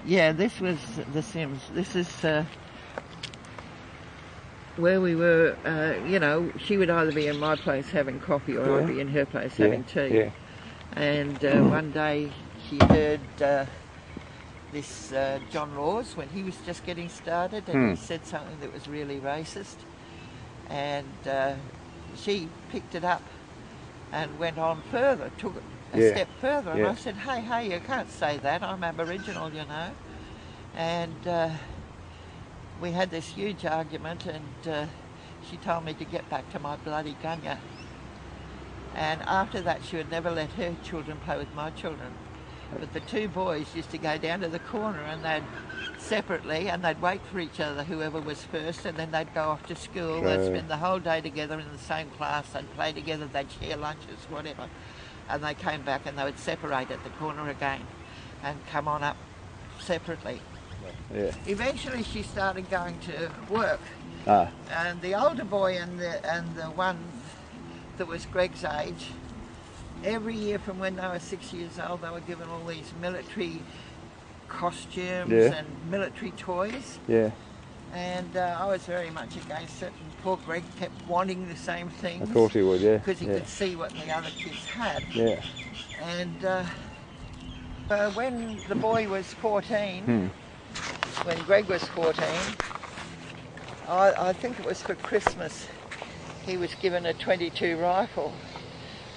Yeah, this was the Sims. This is where we were, you know, she would either be in my place having coffee or I'd be in her place having tea. Yeah. And one day she heard this John Laws when he was just getting started, and he said something that was really racist. And she picked it up and went on further, took it a step further. And I said, hey, you can't say that. I'm Aboriginal, you know. And we had this huge argument, and she told me to get back to my bloody gunya. And after that, she would never let her children play with my children. But the two boys used to go down to the corner, and they'd separately, and they'd wait for each other, whoever was first, and then they'd go off to school. They'd spend the whole day together in the same class. They'd play together. They'd share lunches, whatever. And they came back, and they would separate at the corner again, and come on up separately. Yeah. Eventually, she started going to work, and the older boy and the one that was Greg's age, every year from when they were 6 years old, they were given all these military costumes and military toys. Yeah. And I was very much against it, and poor Greg kept wanting the same things. Of course he would, yeah. Because he could see what the other kids had. Yeah. And when the boy was 14, when Greg was 14, I think it was for Christmas, he was given a .22 rifle.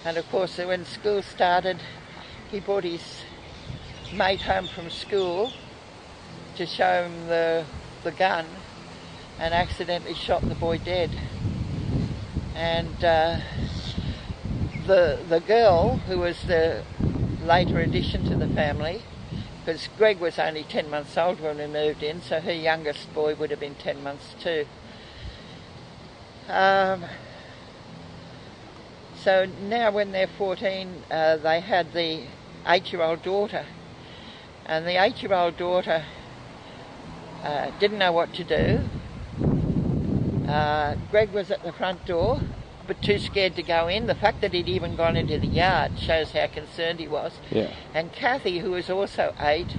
And of course, when school started, he brought his mate home from school to show him the gun, and accidentally shot the boy dead. And the girl, who was the later addition to the family, because Greg was only 10 months old when we moved in, so her youngest boy would have been 10 months too. So now when they're 14, they had the 8-year-old daughter, and the 8-year-old daughter didn't know what to do. Greg was at the front door, but too scared to go in. The fact that he'd even gone into the yard shows how concerned he was. Yeah. And Kathy, who was also 8,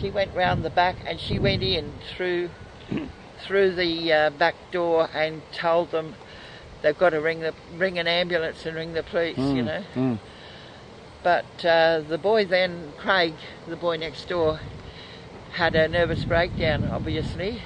she went round the back, and she went in through the back door and told them they've got to ring an ambulance and ring the police, you know. But the boy then, Craig, the boy next door, had a nervous breakdown, obviously,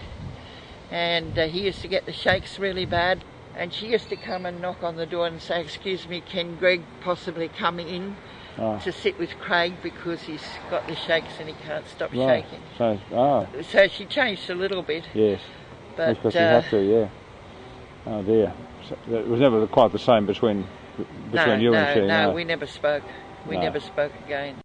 and he used to get the shakes really bad, and she used to come and knock on the door and say, "Excuse me, can Greg possibly come in to sit with Craig, because he's got the shakes and he can't stop shaking." So she changed a little bit. Yes, but because you have to, yeah. Oh dear. So it was never quite the same between you and she. No, we never spoke. We never spoke again.